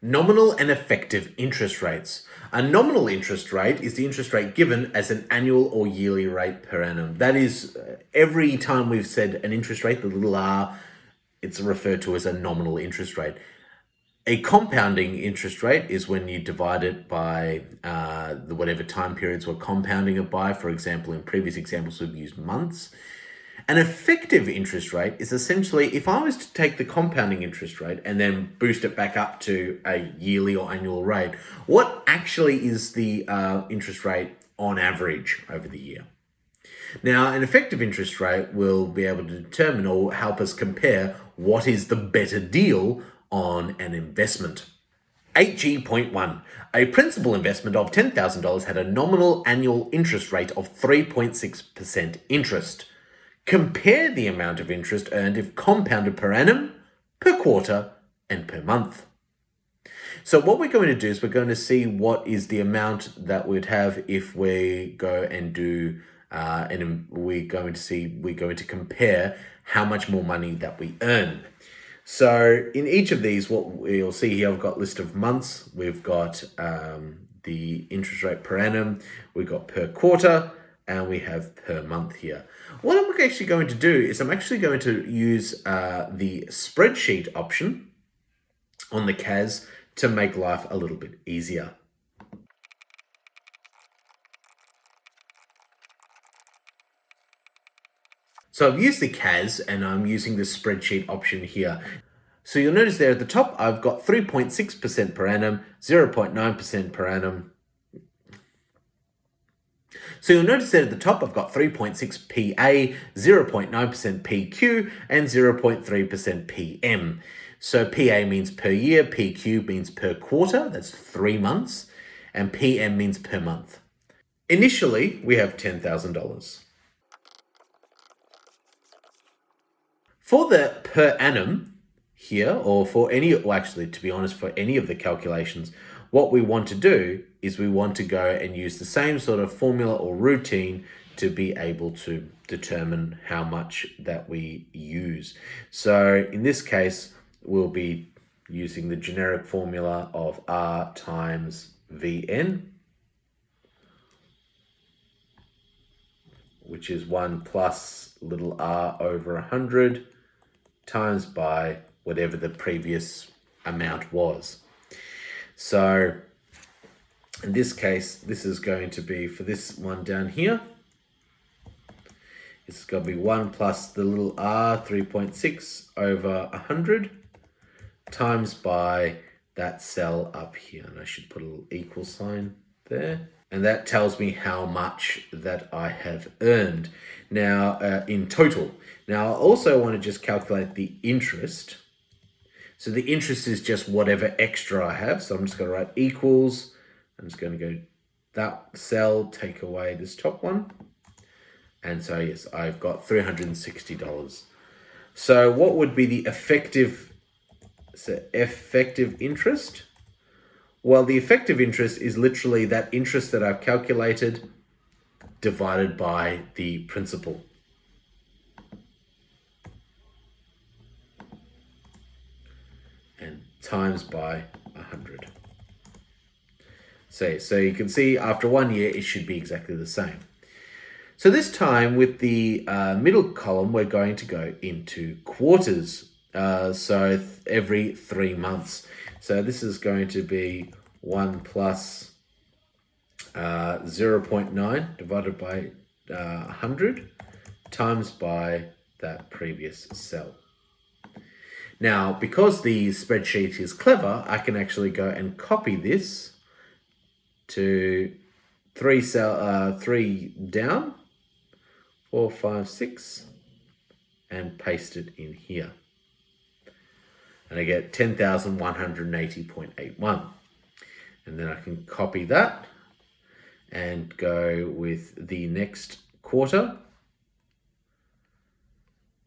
Nominal and effective interest rates. A nominal interest rate is the interest rate given as an annual or yearly rate per annum. That is, every time we've said an interest rate, the little r, it's referred to as a nominal interest rate. A compounding interest rate is when you divide it by whatever time periods we're compounding it by. For example, in previous examples, we've used months. An effective interest rate is essentially, if I was to take the compounding interest rate and then boost it back up to a yearly or annual rate, what actually is the interest rate on average over the year? Now, an effective interest rate will be able to determine or help us compare what is the better deal on an investment. 8G.1. A principal investment of $10,000 had a nominal annual interest rate of 3.6% interest. Compare the amount of interest earned if compounded per annum, per quarter, and per month. So what we're going to do is we're going to see what is the amount that we'd have if we go and do, and we're going to compare how much more money that we earn. So in each of these, what we'll see here, I've got list of months, we've got the interest rate per annum, we've got per quarter, and we have per month here. What I'm actually going to do is I'm actually going to use the spreadsheet option on the CAS to make life a little bit easier. So I've used the CAS and I'm using the spreadsheet option here. So you'll notice there at the top, I've got 3.6% per annum, 0.9% per annum. So you'll notice that at the top, I've got 3.6 PA, 0.9% PQ, and 0.3% PM. So PA means per year, PQ means per quarter, that's 3 months, and PM means per month. Initially, we have $10,000. For the per annum here, or for any, well actually to be honest, for any of the calculations, what we want to do is we want to go and use the same sort of formula or routine to be able to determine how much that we use. So in this case, we'll be using the generic formula of R times Vn, which is 1 plus little r over 100 times by whatever the previous amount was. So in this case, this is going to be, for this one down here, it's going to be 1 plus the little r, 3.6 over 100 times by that cell up here. And I should put a little equal sign there. And that tells me how much that I have earned now in total. Now I also want to just calculate the interest. So the interest is just whatever extra I have. So I'm just going to write equals. I'm just going to go that cell, take away this top one. And so yes, I've got $360. So what would be the effective interest? Well, the effective interest is literally that interest that I've calculated divided by the principal. And times by 100. So you can see after 1 year, it should be exactly the same. So this time with the middle column, we're going to go into quarters. So every 3 months. So this is going to be 1 plus 0.9 divided by 100 times by that previous cell. Now, because the spreadsheet is clever, I can actually go and copy this to 3 down, 4, 5, 6, and paste it in here. And I get 10,180.81. And then I can copy that and go with the next quarter.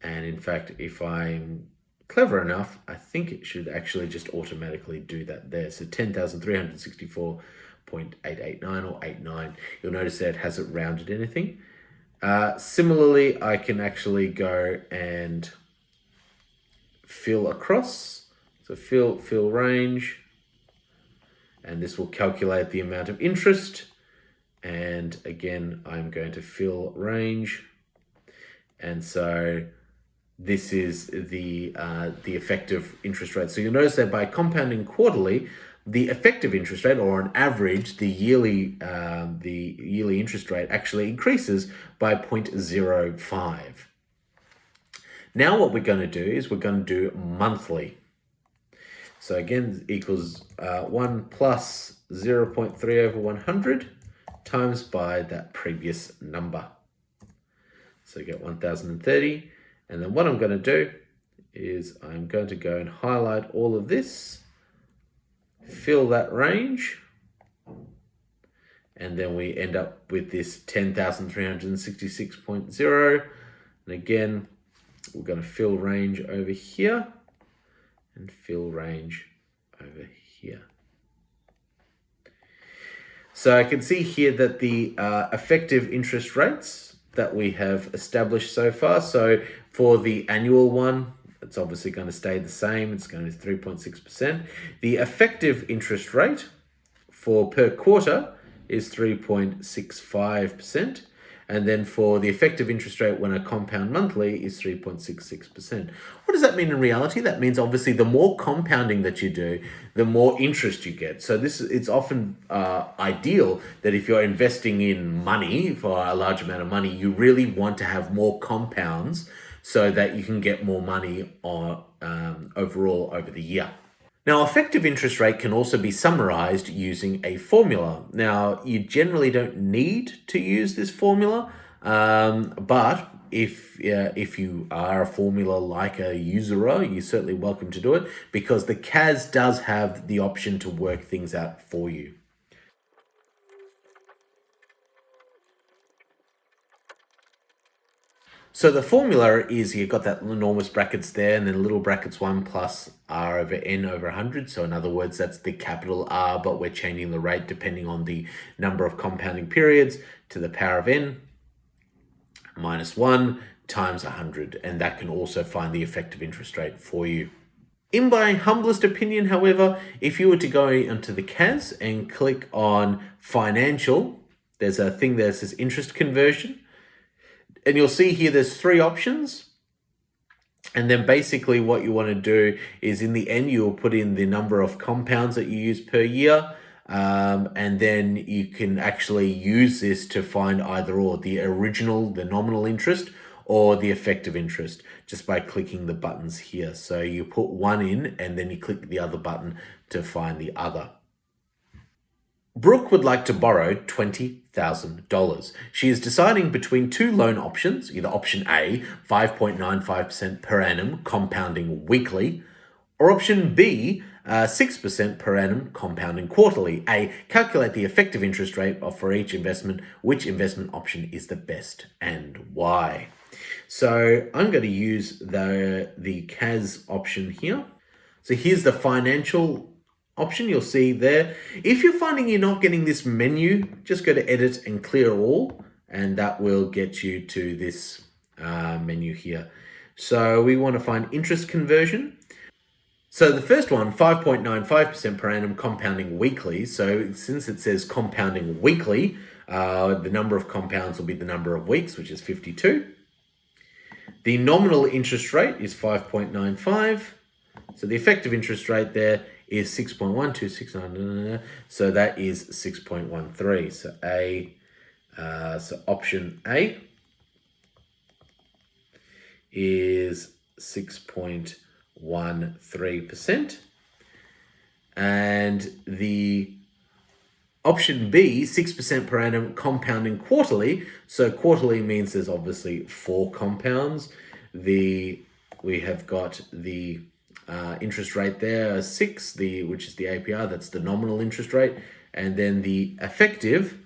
And in fact, if I'm clever enough, I think it should actually just automatically do that there. So 10,364.889 or 89. You'll notice that it hasn't rounded anything. Similarly, I can actually go and fill across. So fill range, and this will calculate the amount of interest. And again, I'm going to fill range. And so this is the effective interest rate. So you'll notice that by compounding quarterly, the effective interest rate, or on average, the yearly interest rate actually increases by 0.05. Now what we're going to do is we're going to do monthly. So again, equals 1 plus 0.3 over 100 times by that previous number. So you get 1030. And then what I'm going to do is I'm going to go and highlight all of this, fill that range, and then we end up with this 10,366.0. And again, we're going to fill range over here and fill range over here. So I can see here that the effective interest rates that we have established so far. So for the annual one, it's obviously going to stay the same. It's going to 3.6%. The effective interest rate for per quarter is 3.65%. And then for the effective interest rate when a compound monthly is 3.66%. What does that mean in reality? That means obviously the more compounding that you do, the more interest you get. So it's often ideal that if you're investing in money for a large amount of money, you really want to have more compounds so that you can get more money overall over the year. Now, effective interest rate can also be summarized using a formula. Now, you generally don't need to use this formula, but if you are a formula like a usurer, you're certainly welcome to do it, because the CAS does have the option to work things out for you. So the formula is, you've got that enormous brackets there, and then little brackets 1 plus R over N over 100. So in other words, that's the capital R, but we're changing the rate depending on the number of compounding periods to the power of N minus 1 times 100. And that can also find the effective interest rate for you. In my humblest opinion, however, if you were to go into the CAS and click on financial, there's a thing there that says interest conversion. And you'll see here there's 3 options. And then basically what you want to do is in the end, you'll put in the number of compounds that you use per year. And then you can actually use this to find either or, the nominal interest, or the effective interest, just by clicking the buttons here. So you put one in and then you click the other button to find the other. Brooke would like to borrow $20,000. She is deciding between 2 loan options, either option A, 5.95% per annum compounding weekly, or option B, 6% per annum compounding quarterly. A, calculate the effective interest rate for each investment. Which investment option is the best and why? So I'm going to use the CAS option here. So here's the financial option, you'll see there. If you're finding you're not getting this menu, just go to edit and clear all, and that will get you to this menu here. So we want to find interest conversion. So the first one, 5.95% per annum compounding weekly. So since it says compounding weekly, the number of compounds will be the number of weeks, which is 52. The nominal interest rate is 5.95. So the effective interest rate there is 6.1269. So that is 6.13. So option A is 6.13%, and the option B, 6% per annum compounding quarterly. So quarterly means there's obviously 4 compounds. We have got the interest rate there, 6, which is the APR, that's the nominal interest rate, and then the effective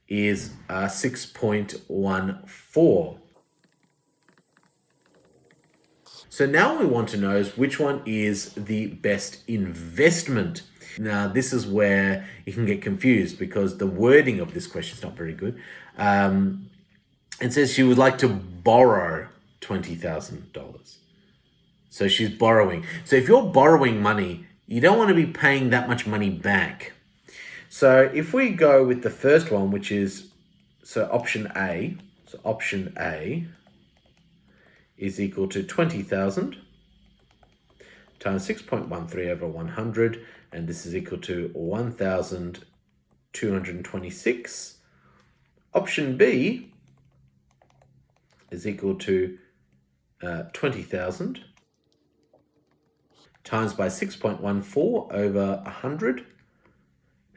is 6.14. So now we want to know is which one is the best investment. Now this is where you can get confused because the wording of this question is not very good. It says she would like to borrow $20,000. So she's borrowing. So if you're borrowing money, you don't want to be paying that much money back. So if we go with the first one, which is, so option A is equal to 20,000 times 6.13 over 100, and this is equal to 1,226. Option B is equal to 20,000 times by 6.14 over 100,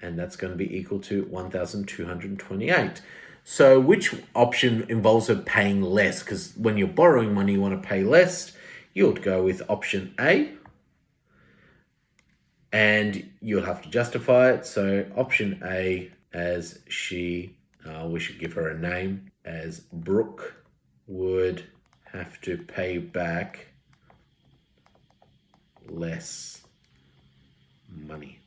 and that's going to be equal to 1,228. So which option involves her paying less? Because when you're borrowing money, you want to pay less. You would go with option A, and you'll have to justify it. So option A, as she, we should give her a name, as Brooke would have to pay back less money.